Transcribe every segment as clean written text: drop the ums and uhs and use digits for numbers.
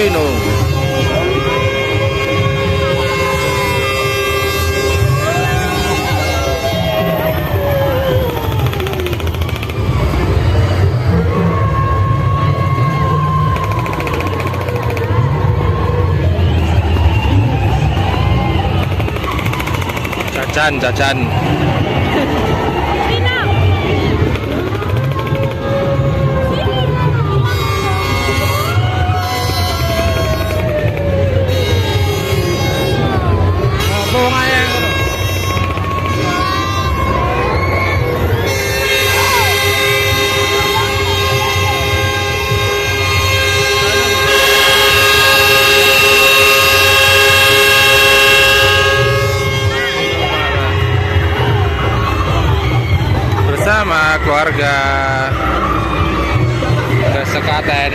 Vino. Jajan. Bersama keluarga ke Sekaten.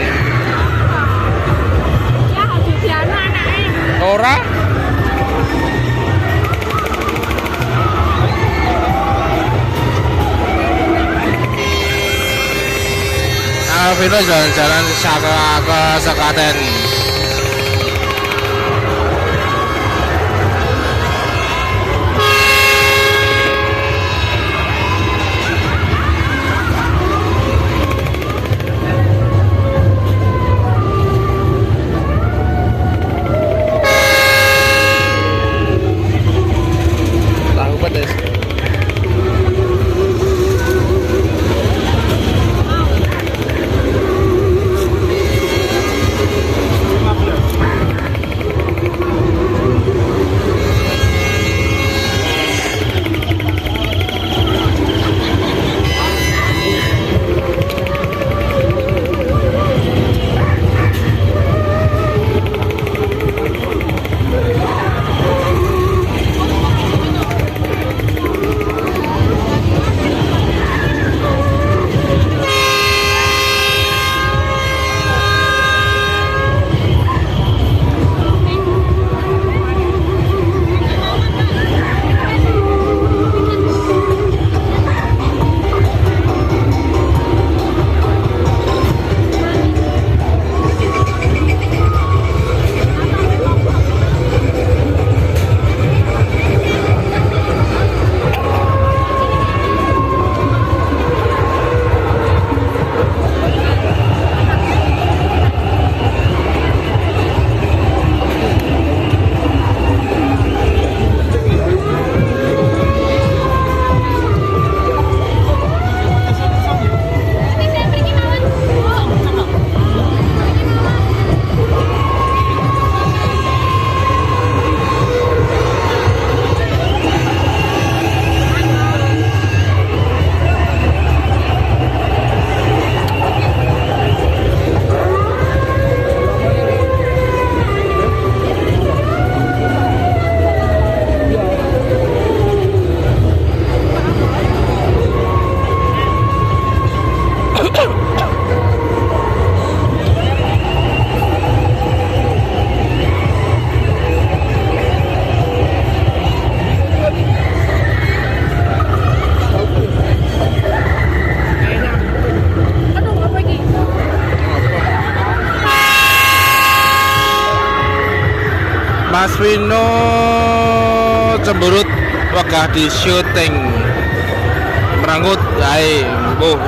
Ora? Vino jalan-jalan ke Sekaten. Tahu pedas. Mas Vino cemberut wegah di syuting merangkut ae mbuh.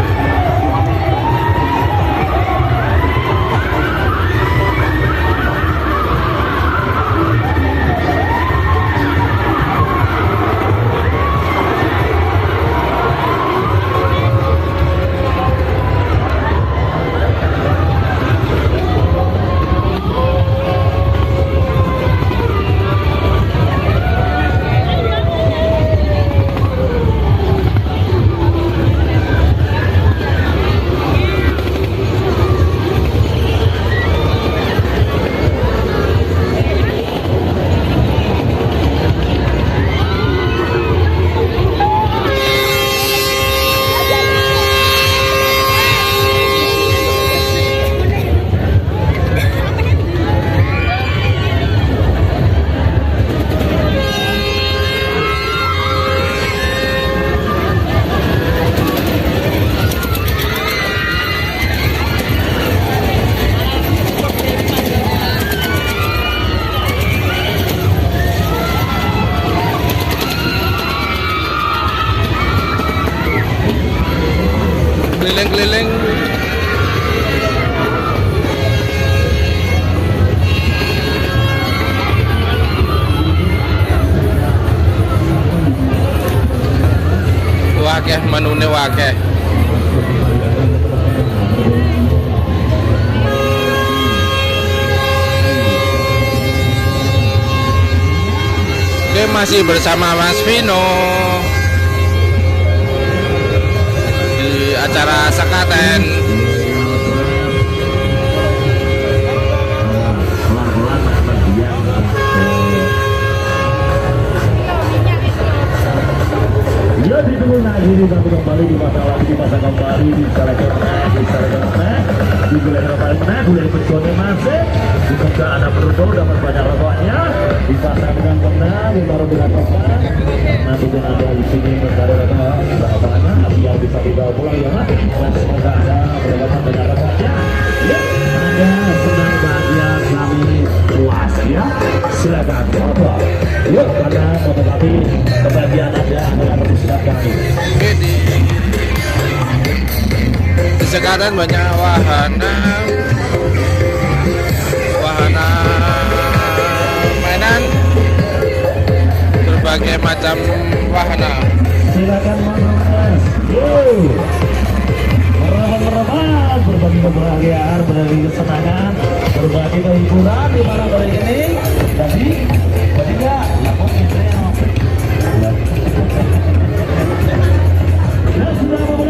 wakeh menune wakeh. Oke, masih bersama Mas Vino di acara Sekaten. Ya ditunggu lagi kami kembali di masa kembali di Sarakan di wilayah paling menang, wilayah berjone masih dibuka anak beruntung dapat banyak rokoknya dipasang dengan benar, baru dengan pesan nanti pun ada di sini mencari rokok banyak yang bisa dibawa pulang ya mas, dan semoga ada mendapatkan banyak rokoknya ya, ada senang bahagia kami puas ya, silakan rokok yuk, karena menghadapi kebahagiaan anda dengan persiapan kami. Oke, di Sekaten banyak wahana mainan, berbagai macam wahana. Silakan mas, merah berbagi kebahagiaan, berbagi kesenangan, berbagi kehiburan di malam hari ini. Jadi enggak, lapor itu ya. Ya sudah mau.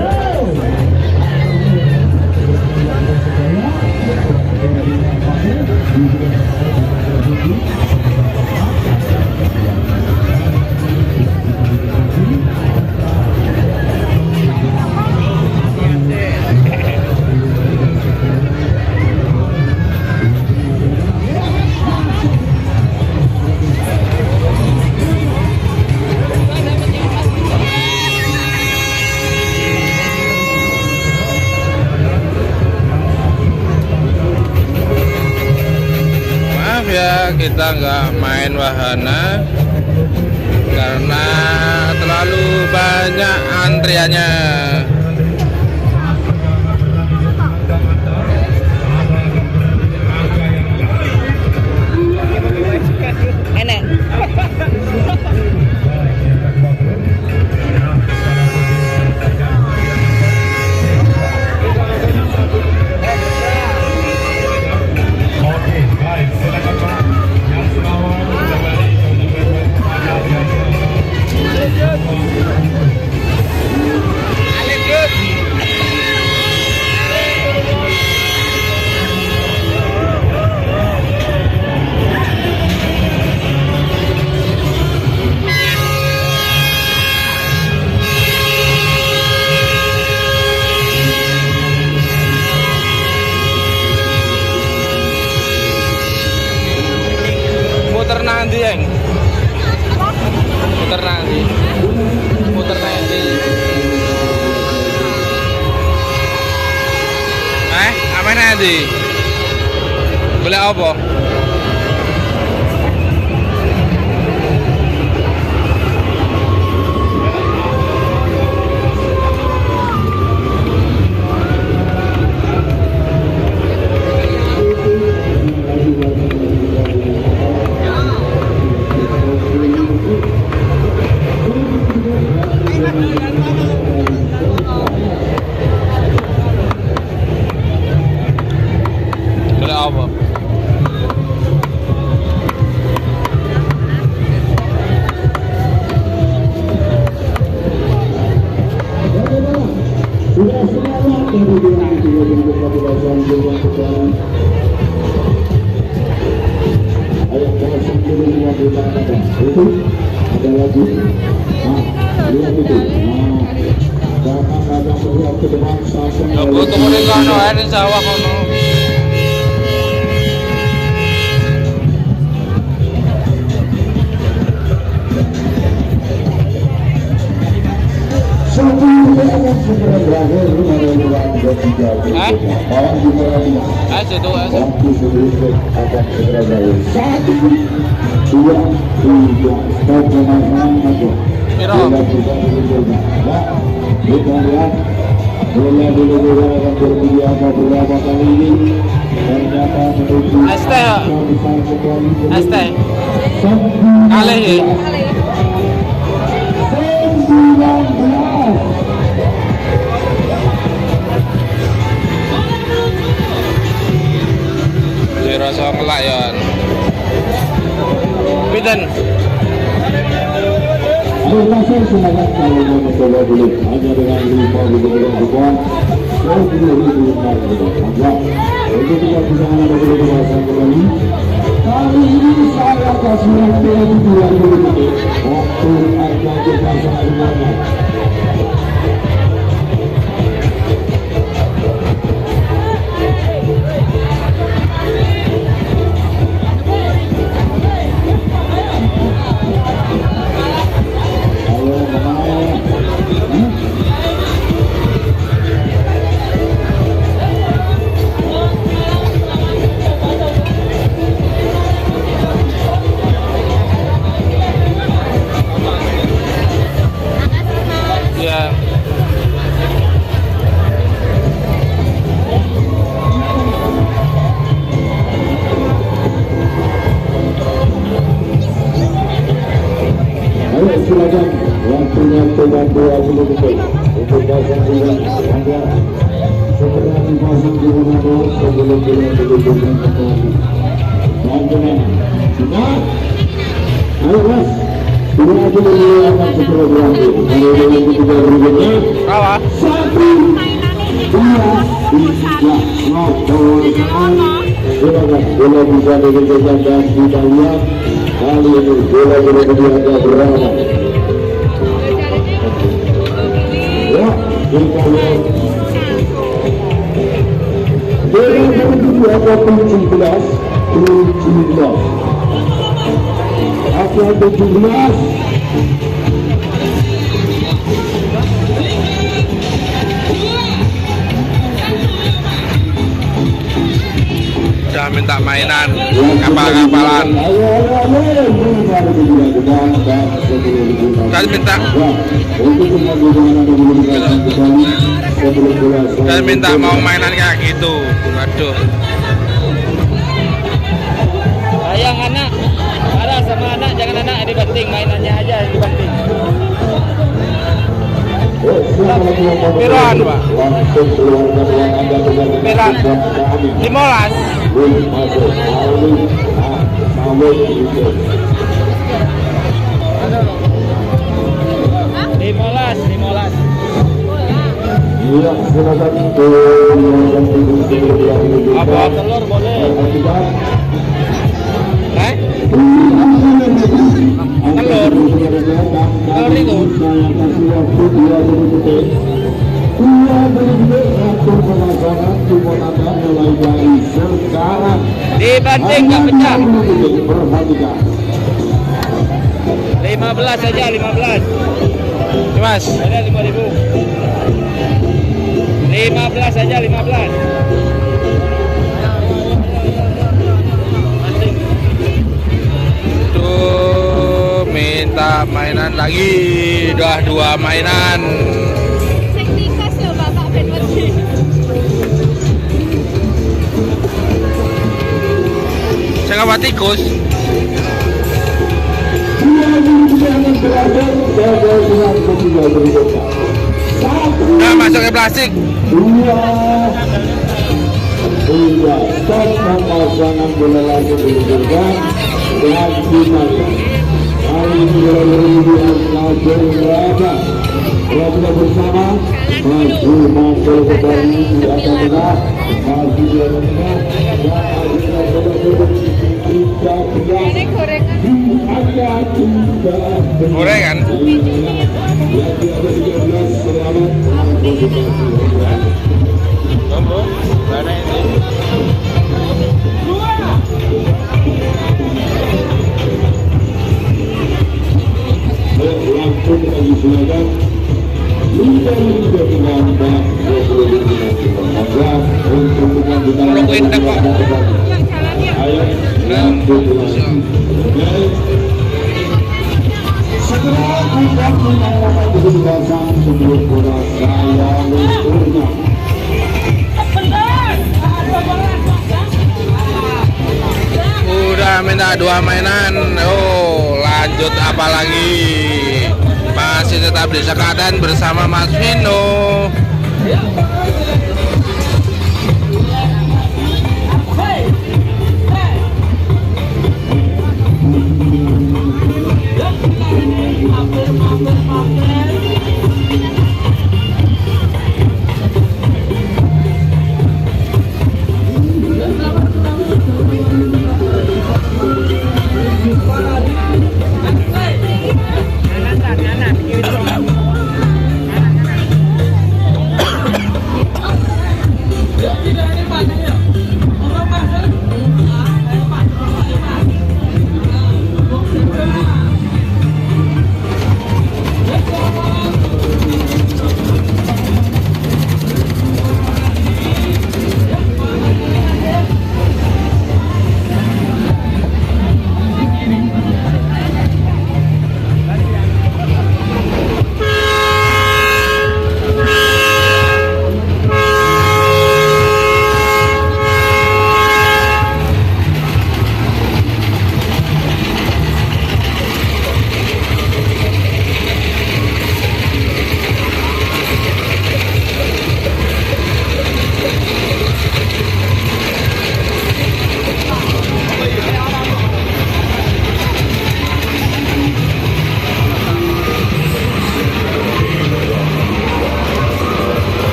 Ya, kita nggak main wahana karena terlalu banyak antriannya. Enak. Muter nanti, Eng. Muter nanti. Muter nanti. Apa nanti? Boleh apa? Boleh apa? Sudah semangat kemudian juga populasi yang ayat kosong dulu yang itu ada lagi lihat itu jangan ada melihat ke depan sasang Logo tukunin kono ae sawah kono. segera berakhir Situ waktu sedikit akan segera berakhir 1, 2, 3 stop pemasangan aja kita lihat bola akan berbiasa beberapa kali ini ternyata menuju ST Kalih ya 19 rasa ngelak ya. Pinten? Berlangsung semangat kalau mau mencoba dulu hanya dengan 5 bukan 10.000 saja. Untuk tidak bisa ada kebebasan kembali. Kali ini saya kasih waktu 2 menit. Waktu akan kita semuanya. Ya. Ayo silakan waktunya coba 20 detik untuk pasang bulan Anda segera dipasang di Ronaldo sebelum bulan diberikan kembali. Dan dengan kita, ayo mas, ini aja dulu akan segera berlanjut. Kalau dengan ketiga berikutnya, Apa? 1, 2, 3, ngobrol silakan bola bisa dikerjakan dan kita lihat kali ini bola dijaga berapa. Ya, kita lihat. Dengan kedua 17. Apa 17? Udah minta mainan kapal-kapalan. Kali minta dan minta mau mainan kayak gitu. Waduh. Sayang anak. Marah sama anak, jangan anak dibanting, mainannya aja dibanting. Piroan, Pak? Piroan 15. 15. Iya, silakan Apa? Telur boleh. Telur itu. Dibanting nggak pecah. 15 saja, 15. Mas, Ada 5.000. 15 saja, 15. tuh minta mainan lagi. Udah 2 mainan. Teknikas loh Bapak Ben Wedi. Saya nggak tikus. Nah, masuk ke plastik. Stop pemasangan bola lagi diluncurkan dengan dimakan. Hari ini bola berlangsung berapa? Kita bersama maju mampu kembali di atas tengah, maju di atas tengah, dan kita berlangsung tidak Ini gorengan. Gorengan. Mana ini? Langsung bagi silakan. Ayo, segera bukan mengatakan kebebasan sebelum bola saya luncurnya. Udah minta 2 mainan. Oh, lanjut apa lagi? Masih tetap di Sekaten bersama Mas Vino.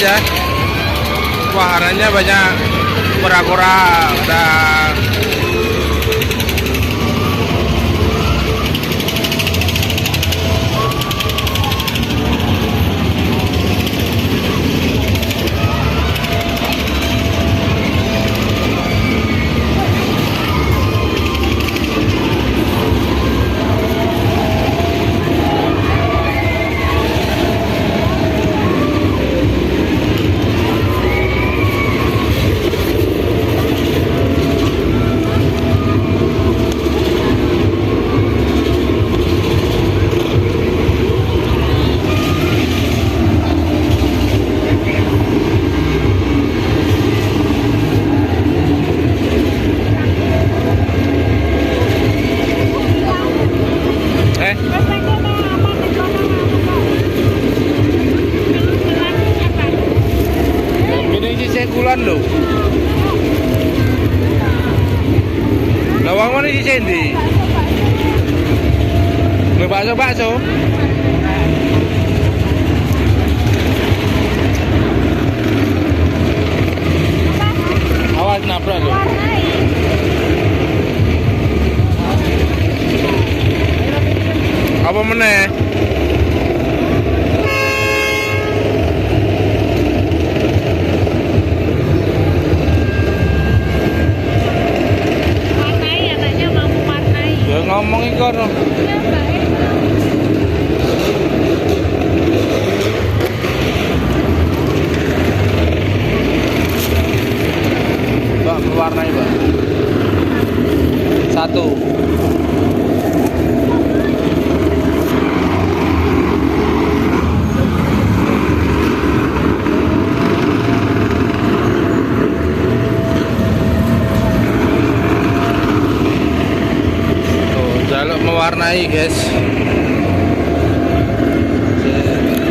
aja. Wahananya banyak kura-kura dan bulan lho. Lawang mana di sini? Bakso. Awas nabrak lho. Apa meneh? Ngomong iki kono. Mbak mewarnai, Mbak. 1. Mewarnai guys,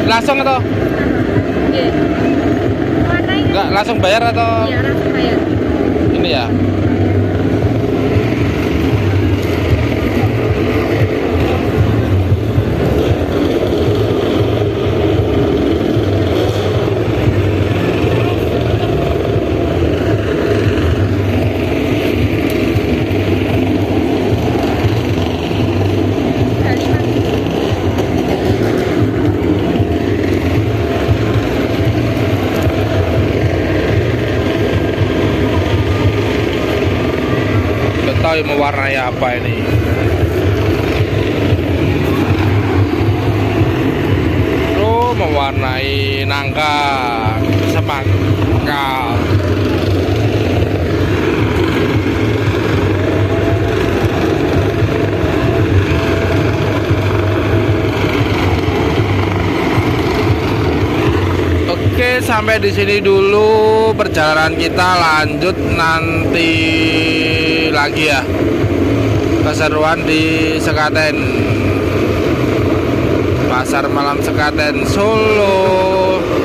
langsung atau? Iya. Warnai. Enggak langsung bayar atau? Iya langsung bayar. Ini ya. Mewarnai apa ini? Oh, mewarnai nangka semangka. Oke, sampai di sini dulu perjalanan kita, lanjut nanti lagi ya. Keseruan di Sekaten, Pasar Malam Sekaten Solo.